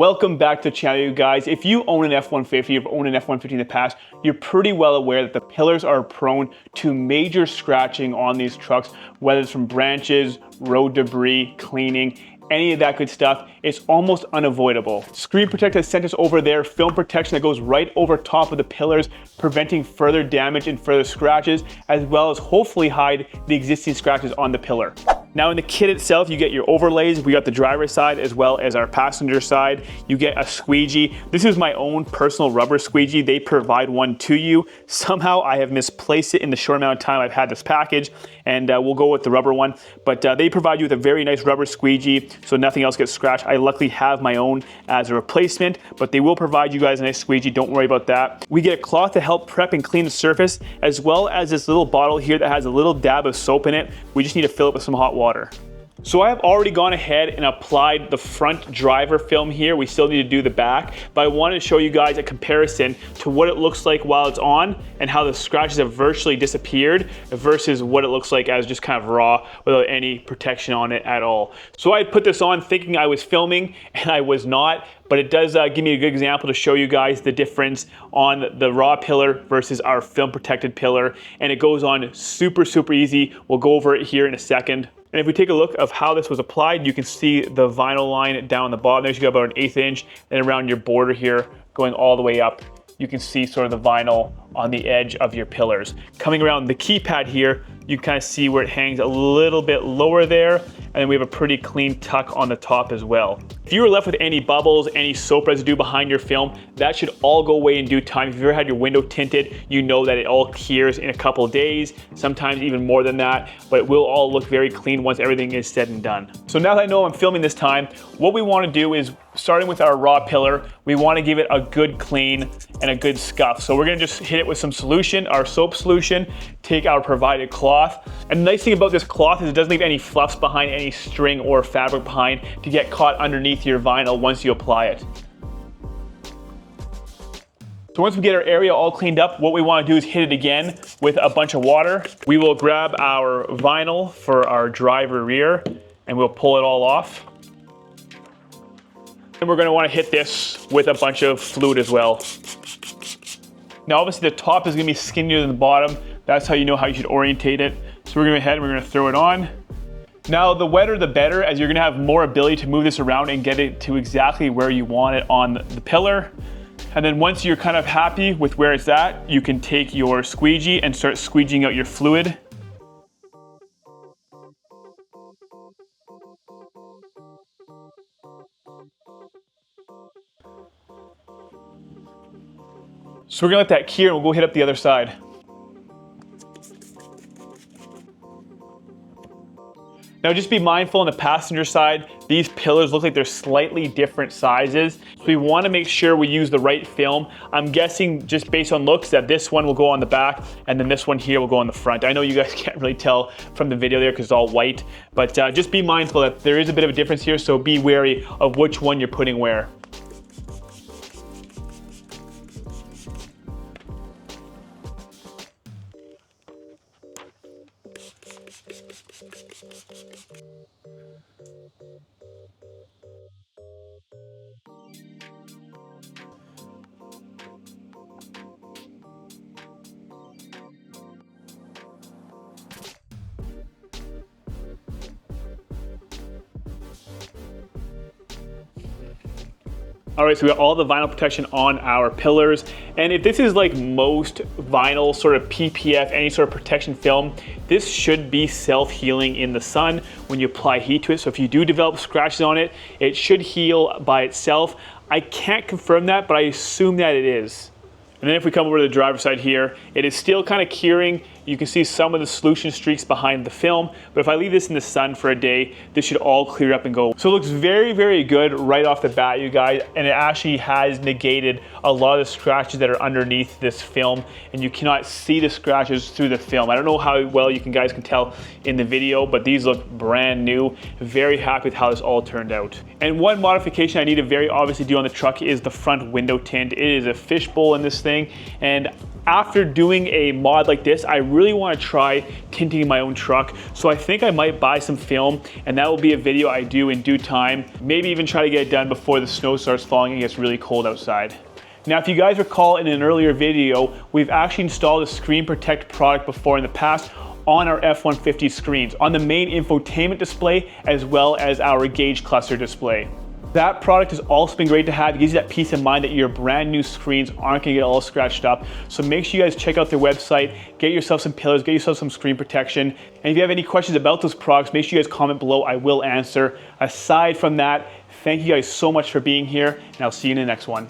Welcome back to the channel, you guys. If you own an F-150 or owned an F-150 in the past, you're pretty well aware that the pillars are prone to major scratching on these trucks, whether it's from branches, road debris, cleaning, any of that good stuff. It's almost unavoidable. Screen Protechs has sent us over their film protection that goes right over top of the pillars, preventing further damage and further scratches, as well as hopefully hide the existing scratches on the pillar. Now in the kit itself, you get your overlays. We got the driver's side as well as our passenger side. You get a squeegee. This is my own personal rubber squeegee. They provide one to you. Somehow I have misplaced it in the short amount of time I've had this package, and we'll go with the rubber one. But they provide you with a very nice rubber squeegee so nothing else gets scratched. I luckily have my own as a replacement, but they will provide you guys a nice squeegee. Don't worry about that. We get a cloth to help prep and clean the surface, as well as this little bottle here that has a little dab of soap in it. We just need to fill it with some hot water. So I have already gone ahead and applied the front driver film here. We still need to do the back, but I wanted to show you guys a comparison to what it looks like while it's on and how the scratches have virtually disappeared versus what it looks like as just kind of raw without any protection on it at all. So I put this on thinking I was filming, and I was not, but it does give me a good example to show you guys the difference on the raw pillar versus our film protected pillar, and it goes on super easy. We'll go over it here in a second. And if we take a look of how this was applied, you can see the vinyl line down the bottom. There's you got about an 1/8 inch, and around your border here, going all the way up, you can see sort of the vinyl on the edge of your pillars. Coming around the keypad here, you kind of see where it hangs a little bit lower there, and then we have a pretty clean tuck on the top as well. If you were left with any bubbles, any soap residue behind your film, that should all go away in due time. If you've ever had your window tinted, you know that it all clears in a couple of days, sometimes even more than that, but it will all look very clean once everything is said and done. So now that I know I'm filming this time, what we want to do is, starting with our raw pillar, we want to give it a good clean and a good scuff. So we're going to just hit it with some solution, our soap solution, take our provided cloth. And the nice thing about this cloth is it doesn't leave any fluffs behind, any string or fabric behind to get caught underneath your vinyl once you apply it. So once we get our area all cleaned up, what we want to do is hit it again with a bunch of water. We will grab our vinyl for our driver rear and we'll pull it all off. And we're going to want to hit this with a bunch of fluid as well. Now obviously the top is going to be skinnier than the bottom. That's how you know how you should orientate it. So we're going to go ahead and we're going to throw it on. Now the wetter the better, as you're going to have more ability to move this around and get it to exactly where you want it on the pillar. And then once you're kind of happy with where it's at, you can take your squeegee and start squeegeeing out your fluid. So we're gonna let that cure and we'll go hit up the other side. Now just be mindful on the passenger side, these pillars look like they're slightly different sizes. So we want to make sure we use the right film. I'm guessing just based on looks that this one will go on the back and then this one here will go on the front. I know you guys can't really tell from the video there because it's all white, but just be mindful that there is a bit of a difference here, so be wary of which one you're putting where. All right, so we got all the vinyl protection on our pillars. And if this is like most vinyl sort of PPF, any sort of protection film, this should be self-healing in the sun when you apply heat to it. So if you do develop scratches on it, it should heal by itself. I can't confirm that, but I assume that it is. And then if we come over to the driver's side here, it is still kind of curing. You can see some of the solution streaks behind the film, but if I leave this in the sun for a day, this should all clear up and go. So it looks very good right off the bat, you guys, and it actually has negated a lot of the scratches that are underneath this film, and you cannot see the scratches through the film. I don't know how well you guys can tell in the video, but these look brand new. Very happy with how this all turned out. And one modification I need to very obviously do on the truck is the front window tint. It is a fishbowl in this thing, and after doing a mod like this, I really want to try tinting my own truck. So I think I might buy some film, and that will be a video I do in due time. Maybe even try to get it done before the snow starts falling and it gets really cold outside. Now, if you guys recall in an earlier video, we've actually installed a Screen Protect product before in the past on our F-150 screens, on the main infotainment display, as well as our gauge cluster display. That product has also been great to have. It gives you that peace of mind that your brand new screens aren't gonna get all scratched up. So make sure you guys check out their website, get yourself some pillars, get yourself some screen protection. And if you have any questions about those products, make sure you guys comment below, I will answer. Aside from that, thank you guys so much for being here, and I'll see you in the next one.